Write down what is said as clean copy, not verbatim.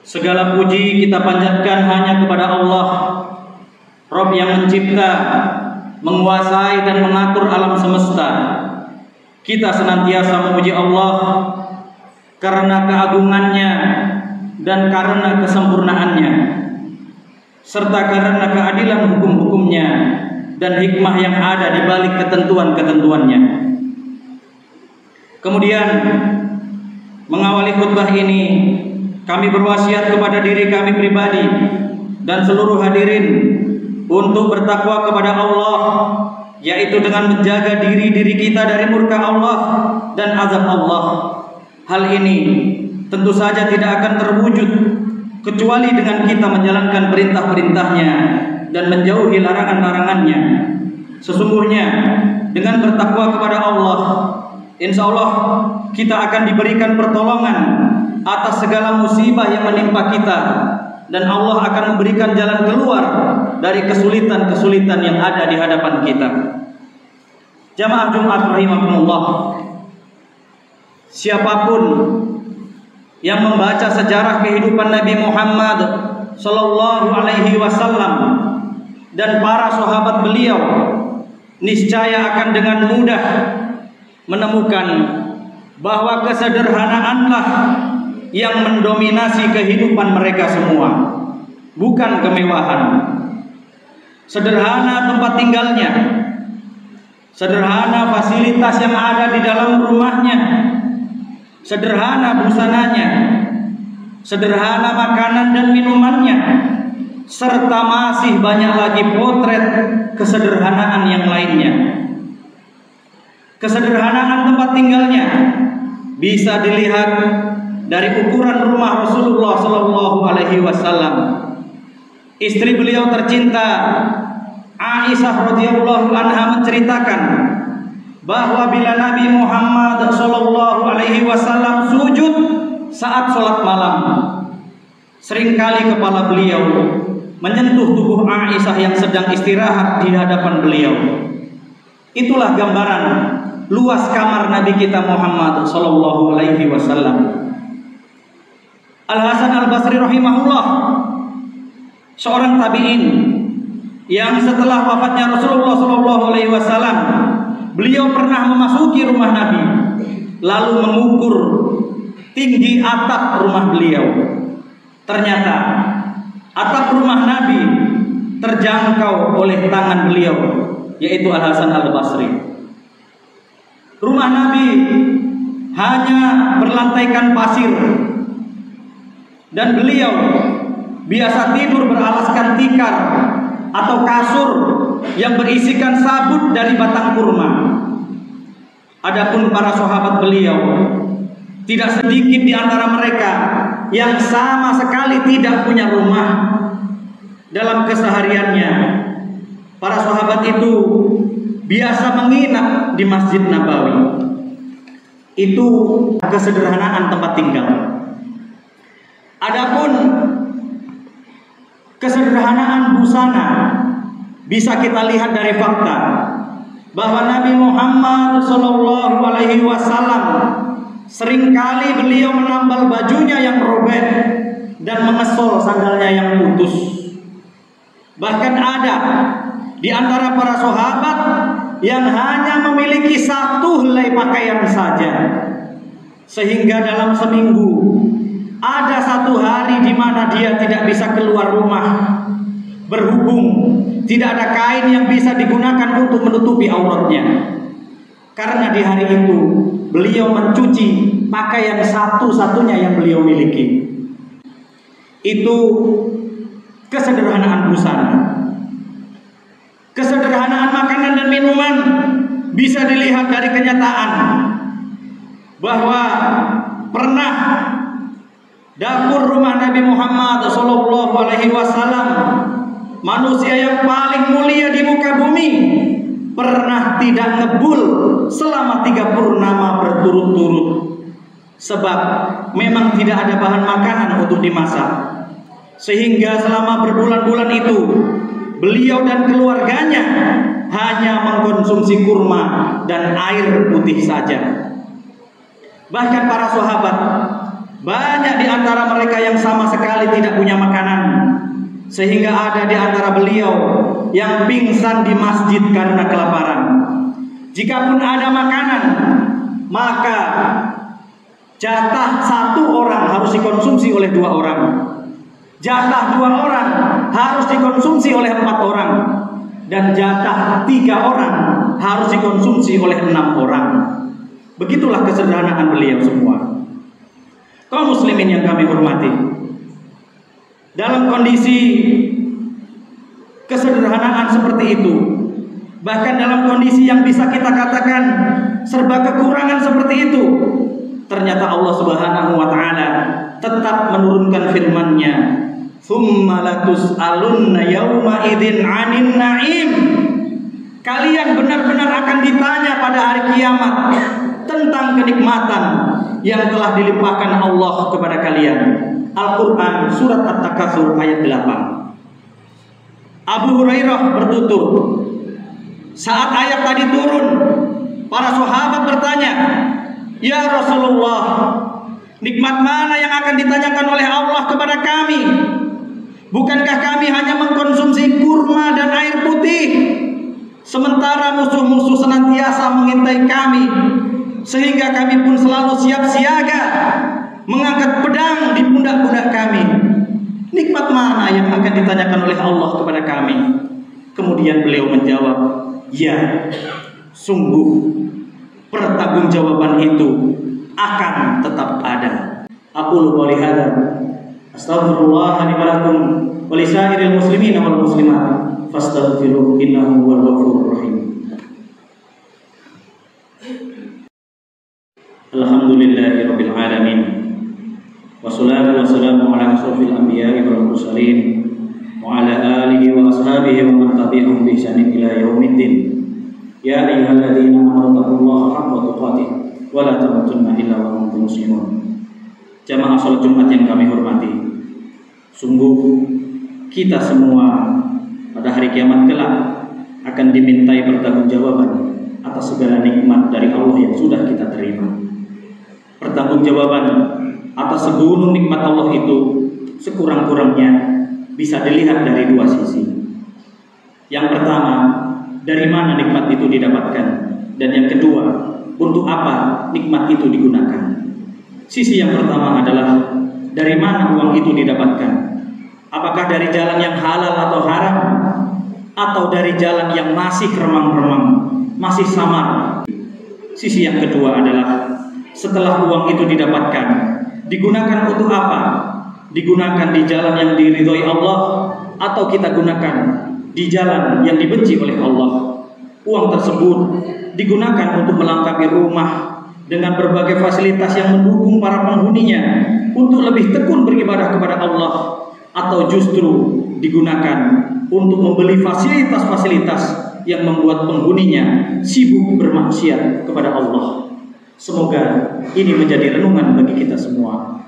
Segala puji kita panjatkan hanya kepada Allah, Rabb yang mencipta, menguasai dan mengatur alam semesta. Kita senantiasa memuji Allah karena keagungannya dan karena kesempurnaannya, serta karena keadilan hukum-hukumnya dan hikmah yang ada di balik ketentuan-ketentuannya. Kemudian mengawali khutbah ini, kami berwasiat kepada diri kami pribadi dan seluruh hadirin untuk bertakwa kepada Allah, yaitu dengan menjaga diri kita dari murka Allah dan azab Allah. Hal ini tentu saja tidak akan terwujud kecuali dengan kita menjalankan perintah-perintahnya dan menjauhi larangan-larangannya. Sesungguhnya dengan bertakwa kepada Allah, insya Allah kita akan diberikan pertolongan atas segala musibah yang menimpa kita, dan Allah akan memberikan jalan keluar dari kesulitan-kesulitan yang ada di hadapan kita. Jamaah Jumat rahimakumullah, siapapun yang membaca sejarah kehidupan Nabi Muhammad sallallahu alaihi wasallam dan para sahabat beliau, niscaya akan dengan mudah menemukan bahwa kesederhanaanlah yang mendominasi kehidupan mereka semua, bukan kemewahan. Sederhana tempat tinggalnya, sederhana fasilitas yang ada di dalam rumahnya, sederhana busananya, sederhana makanan dan minumannya, serta masih banyak lagi potret kesederhanaan yang lainnya. Kesederhanaan tempat tinggalnya bisa dilihat dari ukuran rumah Rasulullah Sallallahu Alaihi Wasallam. Istri beliau tercinta Aisyah radhiyallahu anha menceritakan bahwa bila Nabi Muhammad Sallallahu Alaihi Wasallam sujud saat sholat malam, seringkali kepala beliau menyentuh tubuh Aisyah yang sedang istirahat di hadapan beliau. Itulah gambaran luas kamar Nabi kita Muhammad Sallallahu Alaihi Wasallam. Al-Hasan Al-Basri rahimahullah, seorang tabi'in yang setelah wafatnya Rasulullah Sallallahu Alaihi Wasallam, beliau pernah memasuki rumah Nabi lalu mengukur tinggi atap rumah beliau. Ternyata atap rumah Nabi terjangkau oleh tangan beliau, yaitu Al-Hasan Al-Basri. Rumah Nabi hanya berlantaikan pasir, dan beliau biasa tidur beralaskan tikar atau kasur yang berisikan sabut dari batang kurma. Adapun para sahabat beliau, tidak sedikit di antara mereka yang sama sekali tidak punya rumah. Dalam kesehariannya, para sahabat itu biasa menginap di Masjid Nabawi. Itu kesederhanaan tempat tinggal. Adapun kesederhanaan busana bisa kita lihat dari fakta bahwa Nabi Muhammad Sallallahu Alaihi Wasallam seringkali beliau menambal bajunya yang robek dan mengesol sandalnya yang putus. Bahkan ada di antara para sahabat yang hanya memiliki satu helai pakaian saja, sehingga dalam seminggu ada satu hari di mana dia tidak bisa keluar rumah, berhubung tidak ada kain yang bisa digunakan untuk menutupi auratnya. Karena di hari itu beliau mencuci pakaian satu-satunya yang beliau miliki. Itu kesederhanaan busana. Kesederhanaan makanan dan minuman bisa dilihat dari kenyataan bahwa pernah dapur rumah Nabi Muhammad Sallallahu Alaihi Wasallam, manusia yang paling mulia di muka bumi, pernah tidak ngebul selama 3 purnama berturut-turut, sebab memang tidak ada bahan makanan untuk dimasak. Sehingga selama berbulan-bulan itu beliau dan keluarganya hanya mengkonsumsi kurma dan air putih saja. Bahkan para sahabat Banyak di antara mereka yang sama sekali tidak punya makanan, sehingga ada di antara beliau yang pingsan di masjid karena kelaparan. Jikapun ada makanan, maka jatah satu orang harus dikonsumsi oleh 2 orang. Jatah 2 orang harus dikonsumsi oleh 4 orang. Dan jatah 3 orang harus dikonsumsi oleh 6 orang. Begitulah kesederhanaan beliau semua. Kaum muslimin yang kami hormati, dalam kondisi kesederhanaan seperti itu, bahkan dalam kondisi yang bisa kita katakan serba kekurangan seperti itu, ternyata Allah Subhanahu wa taala tetap menurunkan firman-Nya, "Tsumma latus'alunna yauma idzin 'anin na'im." Kalian benar-benar akan ditanya pada hari kiamat tentang kenikmatan yang telah dilimpahkan Allah kepada kalian. Al-Quran surat At-Takatsur ayat 8. Abu Hurairah bertutur, saat ayat tadi turun, para sahabat bertanya, "Ya Rasulullah, nikmat mana yang akan ditanyakan oleh Allah kepada kami? Bukankah kami hanya mengkonsumsi kurma dan air putih, sementara musuh-musuh senantiasa mengintai kami, sehingga kami pun selalu siap siaga mengangkat pedang di pundak-pundak kami. Nikmat mana yang akan ditanyakan oleh Allah kepada kami?" Kemudian beliau menjawab, "Ya, sungguh pertanggungjawaban itu akan tetap ada." Aqulu qouli hadza, astaghfirullah li wa lakum wa li sairil muslimin wal muslimat, fastaghfiruhu innahu huwal ghafurur rahim. Alhamdulillahirabbil alamin. Wassalatu wassalamu ala asyrofil anbiya'i wal mursalin wa ala alihi wa ashabihi wa man tabi'ahum bi ihsanin ila yaumiddin. Ya ayyuhalladzina amanu taqullaha haqqa tuqatih wa la tamutunna illa wa antum muslimun. Jamaah salat Jumat yang kami hormati, sungguh kita semua pada hari kiamat kelak akan dimintai pertanggungjawaban atas segala nikmat dari Allah yang sudah kita terima. Pertanggungjawaban atas segunung nikmat Allah itu sekurang-kurangnya bisa dilihat dari 2 sisi. Yang pertama, dari mana nikmat itu didapatkan, dan yang kedua, untuk apa nikmat itu digunakan. Sisi yang pertama adalah dari mana uang itu didapatkan. Apakah dari jalan yang halal atau haram, atau dari jalan yang masih remang-remang, masih samar. Sisi yang kedua adalah setelah uang itu didapatkan, digunakan untuk apa? Digunakan di jalan yang diridhoi Allah, atau kita gunakan di jalan yang dibenci oleh Allah. Uang tersebut digunakan untuk melengkapi rumah dengan berbagai fasilitas yang mendukung para penghuninya untuk lebih tekun beribadah kepada Allah, atau justru digunakan untuk membeli fasilitas-fasilitas yang membuat penghuninya sibuk bermaksiat kepada Allah. Semoga ini menjadi renungan bagi kita semua.